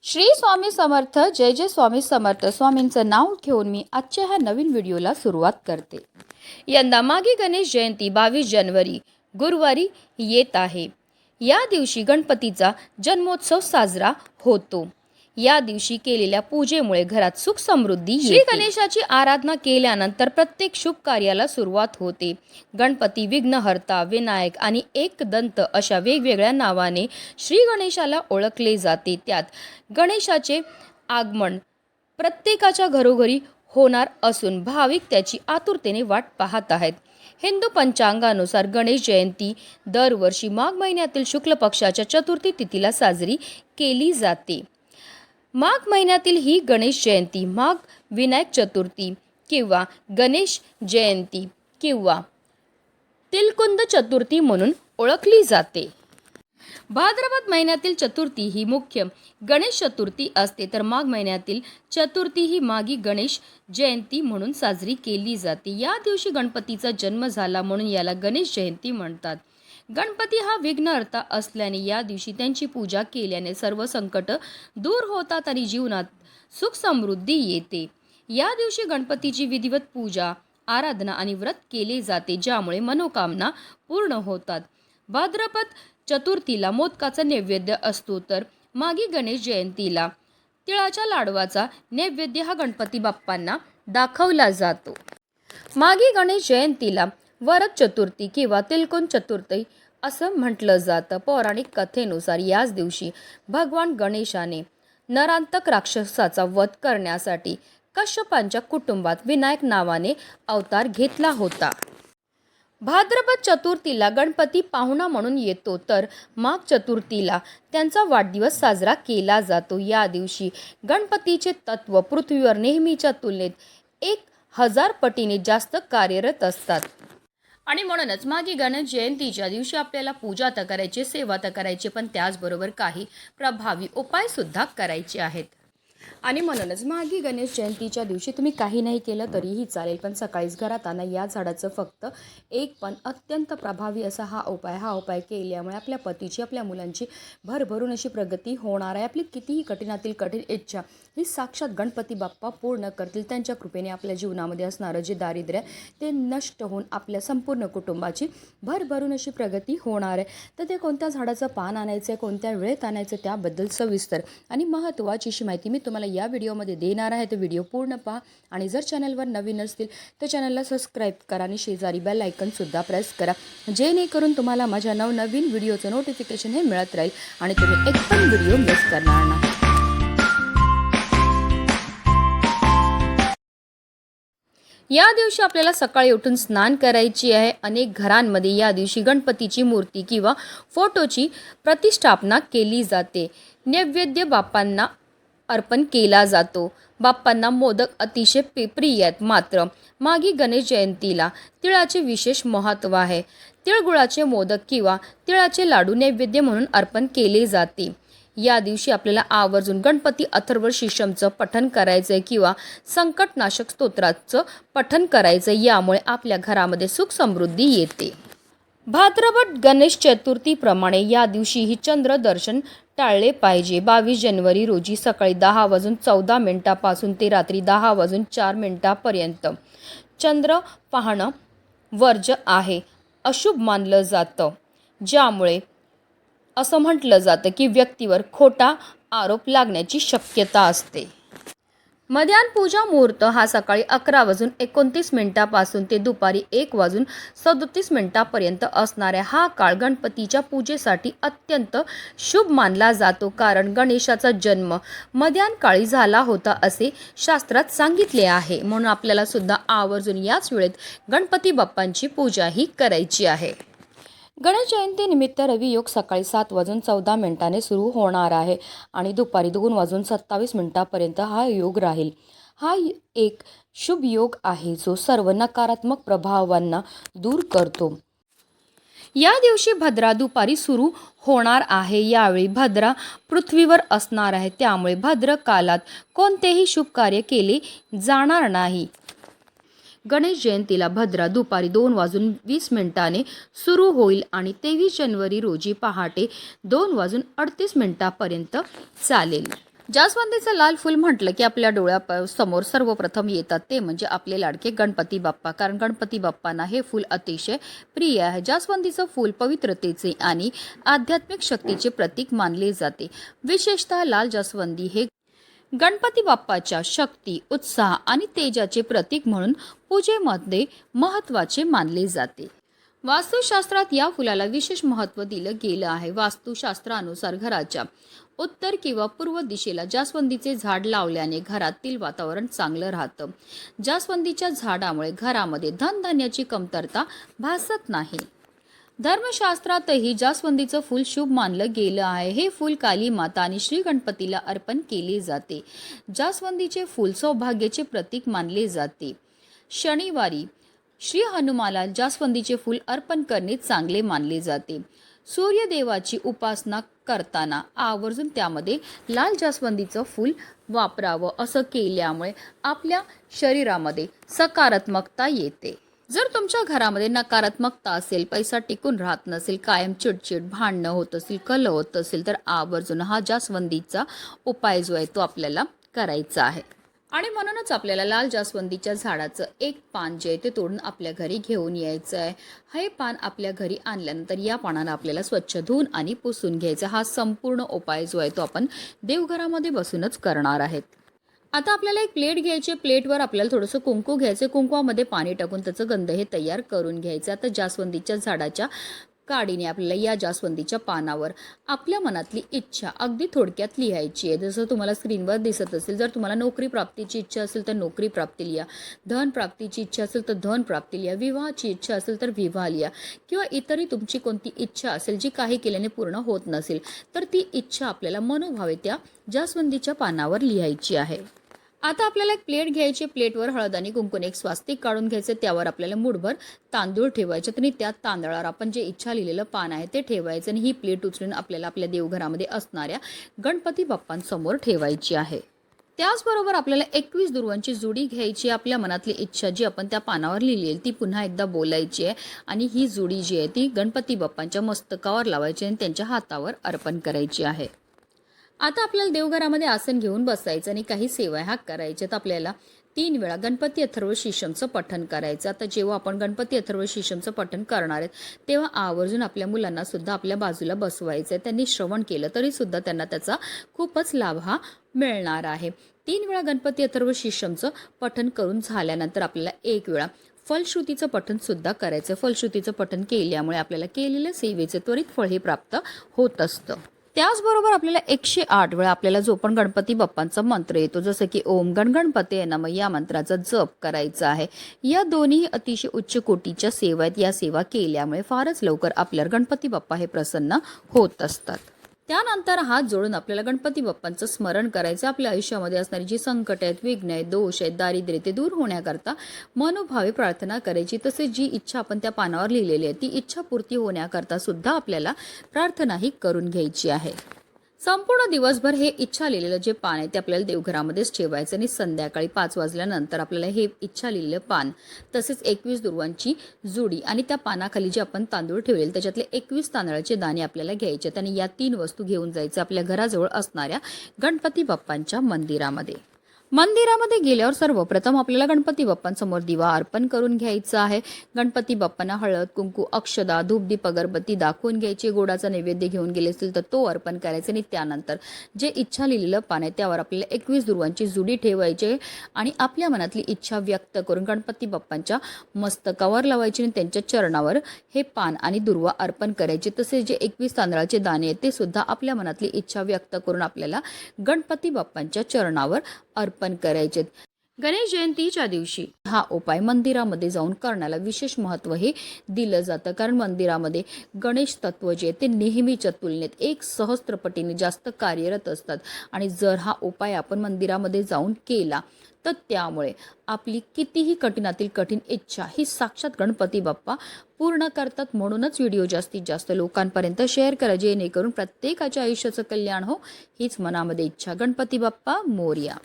श्री स्वामी समर्थ. जय जय स्वामी समर्थ. स्वामींचं नाव घेऊन मी आजच्या ह्या नवीन व्हिडिओला सुरुवात करते. यंदा माघी गणेश जयंती 22 जानेवारी गुरुवारी येत आहे. या दिवशी गणपतीचा जन्मोत्सव साजरा होतो. या दिवशी केलेल्या पूजेमुळे घरात सुख समृद्धी येते. श्री गणेशाची आराधना केल्यानंतर प्रत्येक शुभ कार्याला सुरुवात होते. गणपती, विघ्नहर्ता, विनायक आणि एकदंत अशा वेगवेगळ्या नावाने श्री गणेशाला ओळखले जाते. त्यात गणेशाचे आगमन प्रत्येकाच्या घरोघरी होणार असून भाविक त्याची आतुरतेने वाट पाहत आहेत. हिंदू पंचांगानुसार गणेश जयंती दरवर्षी माघ महिन्यातील शुक्ल पक्षाच्या चतुर्थी तिथीला साजरी केली जाते. माघ महिन्यातील ही गणेश जयंती माघ विनायक चतुर्थी किंवा गणेश जयंती किंवा तिलकुंद चतुर्थी म्हणून ओळखली जाते. भाद्रपद महिन्यातील चतुर्थी ही मुख्य गणेश चतुर्थी असते, तर माघ महिन्यातील चतुर्थी ही माघी गणेश जयंती म्हणून साजरी केली जाते. या दिवशी गणपतीचा जन्म झाला म्हणून याला गणेश जयंती म्हणतात. गणपती हा विघ्नहर्ता असल्याने या दिवशी त्यांची पूजा केल्याने सर्व संकट दूर होतात आणि जीवनात सुख समृद्धी येते. या दिवशी गणपतीची विधिवत पूजा, आराधना आणि व्रत केले जाते, ज्यामुळे मनोकामना पूर्ण होतात. भाद्रपद चतुर्थीला मोदकाचा नैवेद्य असतो, तर माघी गणेश जयंतीला तिळाच्या लाडवाचा नैवेद्य हा गणपती बाप्पांना दाखवला जातो. माघी गणेश जयंतीला वरद चतुर्थी किंवा तिलकुंद चतुर्थी असं म्हटलं जातं. पौराणिक कथेनुसार याच दिवशी भगवान गणेशाने नरांतक राक्षसाचा वध करण्यासाठी कश्यपांच्या कुटुंबात विनायक नावाने अवतार घेतला होता. भाद्रपद चतुर्थीला गणपती पाहुणा म्हणून येतो, तर माघ चतुर्थीला त्यांचा वाढदिवस साजरा केला जातो. या दिवशी गणपतीचे तत्व पृथ्वीवर नेहमीच्या तुलनेत 1000 पटीने जास्त कार्यरत असतात. आणि म्हणूनच माघी गणेश जयंतीच्या दिवशी आपल्याला पूजा तर करायची, सेवा तर करायची, पण त्याचबरोबर काही प्रभावी उपाय सुद्धा करायचे आहेत. आणि म्हणूनच माघी गणेश जयंतीच्या दिवशी तुम्ही काही नाही केलं तरीही चालेल, पण सकाळीच घरात आणा या झाडाचं फक्त एक पण अत्यंत प्रभावी असा हा उपाय केल्यामुळे आपल्या पतीची, आपल्या मुलांची भरभरून अशी प्रगती होणार आहे. आपली कितीही कठीणातील कठीण इच्छा ही साक्षात गणपती बाप्पा पूर्ण करतील. त्यांच्या कृपेने आपल्या जीवनामध्ये असणारं जे दारिद्र्य ते नष्ट होऊन आपल्या संपूर्ण कुटुंबाची भरभरून अशी प्रगती होणार आहे. तर ते कोणत्या झाडाचं पान आणायचं आहे, कोणत्या वेळेत आणायचं, त्याबद्दल सविस्तर आणि महत्त्वाची अशी माहिती मी तुम्हाला या व्हिडिओमध्ये देणार आहे. तर व्हिडिओ पूर्ण पहा आणि जर चॅनलवर नवीन असतील तर चॅनलला सबस्क्राईब करा आणि शेजारी बेल आयकॉनसुद्धा प्रेस करा, जेणेकरून तुम्हाला माझ्या नवनवीन व्हिडिओचं नोटिफिकेशन हे मिळत राहील आणि तुम्ही एक पण व्हिडिओ मिस करणार नाही. या दिवशी आपल्याला सकाळी उठून स्नान करायची आहे. अनेक घरांमध्ये या दिवशी गणपतीची मूर्ती किंवा फोटोची प्रतिष्ठापना केली जाते. नैवेद्य बाप्पांना अर्पण केला जातो. बाप्पांना मोदक अतिशय प्रिय आहेत. मात्र माघी गणेश जयंतीला तिळाचे विशेष महत्त्व आहे. तिळगुळाचे मोदक किंवा तिळाचे लाडू नैवेद्य म्हणून अर्पण केले जाते. या दिवशी आपल्याला आवर्जून गणपती अथर्व शीर्षमचं पठण करायचं किंवा संकटनाशक स्तोत्राचं पठण करायचं. यामुळे आपल्या घरामध्ये सुख समृद्धी येते. भाद्रपद गणेश चतुर्थीप्रमाणे या दिवशीही चंद्र दर्शन टाळले पाहिजे. 22 जानेवारी रोजी सकाळी 10:14 पासून ते रात्री 10:04 चंद्र पाहणं वर्ज्य आहे, अशुभ मानलं जातं. ज्यामुळे असं म्हटलं जातं की व्यक्तीवर खोटा आरोप लागण्याची शक्यता असते. मध्यान्ह पूजा मुहूर्त हा सकाळी 11:29 पासून ते दुपारी 1:37 असणाऱ्या हा काळ गणपतीच्या पूजेसाठी अत्यंत शुभ मानला जातो. कारण गणेशाचा जन्म मध्यान्ह काळी झाला होता असे शास्त्रात सांगितले आहे. म्हणून आपल्याला सुद्धा आवर्जून याच वेळेत गणपती बाप्पांची पूजा ही करायची आहे. गणेश जयंतीनिमित्त रवी योग सकाळी 7:14 सुरू होणार आहे आणि दुपारी 2:27 हा योग राहील. हा एक शुभ योग आहे जो सर्व नकारात्मक प्रभावांना दूर करतो. या दिवशी भद्रा दुपारी सुरू होणार आहे. यावेळी भद्रा पृथ्वीवर असणार आहे, त्यामुळे भद्र कालात कोणतेही शुभ कार्य केले जाणार नाही. गणेश जयंतीला भद्रा दुपारी 2:20 सुरू होईल आणि 23 जानेवारी रोजी पहाटे 2:38 चालेल. जास्वंदीचं लाल फूल म्हटलं की आपल्या डोळ्यासमोर सर्वप्रथम येतात ते म्हणजे आपले लाडके गणपती बाप्पा, कारण गणपती बाप्पांना हे फूल अतिशय प्रिय आहे. जास्वंदीचं फूल पवित्रतेचे आणि आध्यात्मिक शक्तीचे प्रतीक मानले जाते. विशेषतः लाल जास्वंदी हे गणपती बाप्पाच्या शक्ती, उत्साह आणि तेजाचे प्रतीक म्हणून पूजेमध्ये महत्त्वाचे मानले जाते. वास्तुशास्त्रात या फुलाला विशेष महत्त्व दिलं गेलं आहे. वास्तुशास्त्रानुसार घराच्या उत्तर किंवा पूर्व दिशेला जास्वंदीचे झाड लावल्याने घरातील वातावरण चांगलं राहतं. जास्वंदीच्या झाडामुळे घरामध्ये धनधान्याची कमतरता भासत नाही. धर्मशास्त्रातही जास्वंदीचं फूल शुभ मानलं गेलं आहे. हे फूल काली माता आणि श्री गणपतीला अर्पण केले जाते. जास्वंदीचे फूल सौभाग्याचे प्रतीक मानले जाते. शनिवारी श्री हनुमाला जास्वंदीचे फूल अर्पण करणे चांगले मानले जाते. सूर्यदेवाची उपासना करताना आवर्जून त्यामध्ये लाल जास्वंदीचं फूल वापरावं. असं केल्यामुळे आपल्या शरीरामध्ये सकारात्मकता येते. जर तुमच्या घरामध्ये नकारात्मकता असेल, पैसा टिकून राहत नसेल, कायम चिडचिड, भांडणं होत असेल, कलह होत असेल, तर आवर्जून हा जास्वंदीचा उपाय जो आहे तो आपल्याला करायचा आहे. आणि म्हणूनच आपल्याला लाल जास्वंदीच्या झाडाचं एक पान जे आहे ते तोडून आपल्या घरी घेऊन यायचं आहे. हे पान आपल्या घरी आणल्यानंतर या पानाला आपल्याला स्वच्छ धुवून आणि पुसून घ्यायचं. हा संपूर्ण उपाय जो आहे तो आपण देवघरामध्ये बसूनच करणार आहेत. आता आपल्याला एक प्लेट घ्यायची. प्लेटवर आपल्याला थोडंसं कुंकू घ्यायचं. कुंकवामध्ये पाणी टाकून त्याचं गंध हे तयार करून घ्यायचं. आता जास्वंदीच्या झाडाच्या काडीने आपल्याला या जास्वंदीच्या पानावर आपल्या मनातली इच्छा अगदी थोडक्यात लिहायची आहे. जसं तुम्हाला स्क्रीनवर दिसत असेल, जर तुम्हाला नोकरी प्राप्तीची इच्छा असेल तर नोकरी प्राप्ती लिहा, धन प्राप्तीची इच्छा असेल तर धन प्राप्ती लिहा, विवाहाची इच्छा असेल तर विवाह लिहा, किंवा इतरही तुमची कोणती इच्छा असेल जी काही केल्याने पूर्ण होत नसेल तर ती इच्छा आपल्याला मनोभावे त्या जास्वंदीच्या पानावर लिहायची आहे. आता आपल्याला एक प्लेट घ्यायची. प्लेटवर हळद आणि कुंकूने एक स्वास्तिक काढून घ्यायचं. त्यावर आपल्याला मूठभर तांदूळ ठेवायचे आणि त्या तांदळावर आपण जे इच्छा लिहिलेलं पान आहे ते ठेवायचं आणि ही प्लेट उचलून आपल्याला आपल्या देवघरामध्ये असणाऱ्या गणपती बाप्पांसमोर ठेवायची आहे. त्याचबरोबर आपल्याला 21 दुर्वांची जुडी घ्यायची. आपल्या मनातली इच्छा जी आपण त्या पानावर लिहिली आहे ती पुन्हा एकदा बोलायची आहे आणि ही जुडी जी आहे ती गणपती बाप्पांच्या मस्तकावर लावायची आणि त्यांच्या हातावर अर्पण करायची आहे. आता आपल्याला देवघरामध्ये आसन घेऊन बसायचं आणि काही सेवा ह्या करायच्यात. आपल्याला 3 वेळा गणपती अथर्व शीर्षमचं पठण करायचं. आता जेव्हा आपण गणपती अथर्व शीर्षमचं पठण करणार आहेत तेव्हा आवर्जून आपल्या मुलांना सुद्धा आपल्या बाजूला बसवायचं आहे. त्यांनी श्रवण केलं तरी सुद्धा त्यांना त्याचा खूपच लाभ हा मिळणार आहे. 3 वेळा गणपती अथर्व शीर्षमचं पठण करून झाल्यानंतर आपल्याला 1 वेळा फलश्रुतीचं पठण सुद्धा करायचं. फलश्रुतीचं पठण केल्यामुळे आपल्याला केलेल्या सेवेचे त्वरित फळ हे प्राप्त होत असतं. त्याचबरोबर आपल्याला 108 वेळा आपल्याला जो पण गणपती बाप्पांचा मंत्र येतो, जसं की ओम गणगणपते नमः, या मंत्राचा जप करायचा आहे. या दोन्ही अतिशय उच्च कोटीच्या सेवा आहेत. या सेवा केल्यामुळे फारच लवकर आपल्यावर गणपती बाप्पा हे प्रसन्न होत असतात. त्यानंतर हात जोडून आपल्याला गणपती बाप्पांचं स्मरण करायचं. आपल्या आयुष्यामध्ये असणारी जी संकट आहेत, विघ्न आहेत, दोष आहेत, दारिद्र्य ते दूर होण्याकरता मनोभावे प्रार्थना करायची. तसेच जी इच्छा आपण त्या पानावर लिहिलेली आहे ती इच्छा पूर्ती होण्याकरता सुद्धा आपल्याला प्रार्थनाही करून घ्यायची आहे. संपूर्ण दिवसभर हे इच्छा लिहिलेलं जे पान आहे ते आपल्याला देवघरामध्येच ठेवायचं आणि संध्याकाळी 5 वाजल्यानंतर आपल्याला हे इच्छा लिहिलेलं पान तसेच 21 दुर्वांची जुडी आणि त्या पानाखाली जे आपण तांदूळ ठेवलेले त्याच्यातले 21 तांदळाचे दाणे आपल्याला घ्यायचे आणि या 3 वस्तू घेऊन जायचं आपल्या घराजवळ असणाऱ्या गणपती बाप्पांच्या मंदिरामध्ये. मंदिरामध्ये गेल्यावर सर्वप्रथम आपल्याला गणपती बाप्पांसमोर दिवा अर्पण करून घ्यायचा आहे. गणपती बाप्पांना हळद, कुंकू, अक्षदा, धूपदीप, अगरबत्ती दाखवून घ्यायची. गोडाचा नैवेद्य घेऊन गेले असतील तर तो अर्पण करायचा आणि त्यानंतर जे इच्छा लिहिलेलं पान आहे त्यावर आपल्याला 21 दुर्वांची जुडी ठेवायची आणि आपल्या मनातली इच्छा व्यक्त करून गणपती बाप्पांच्या मस्तकावर लावायची आणि त्यांच्या चरणावर हे पान आणि दुर्वा अर्पण करायचे. तसेच जे 21 तांदळाचे दाणे आहेत ते सुद्धा आपल्या मनातली इच्छा व्यक्त करून आपल्याला गणपती बाप्पांच्या चरणावर अर्पण करायचे. गणेश जयंतीच्या दिवशी हा उपाय मंदिरामध्ये जाऊन करण्याला विशेष महत्त्व हे दिलं जातं, कारण मंदिरामध्ये गणेश तत्व जे ते नेहमीच्या तुलनेत 1 सहस्त्रपटीने जास्त कार्यरत असतात आणि जर हा उपाय आपण मंदिरामध्ये जाऊन केला तर त्यामुळे आपली कितीही कठीणातील कठीण इच्छा ही साक्षात गणपती बाप्पा पूर्ण करतात. म्हणूनच व्हिडिओ जास्तीत जास्त लोकांपर्यंत शेअर करा जेणेकरून प्रत्येकाच्या आयुष्याचं कल्याण हो हीच मनामध्ये इच्छा. गणपती बाप्पा मोरया.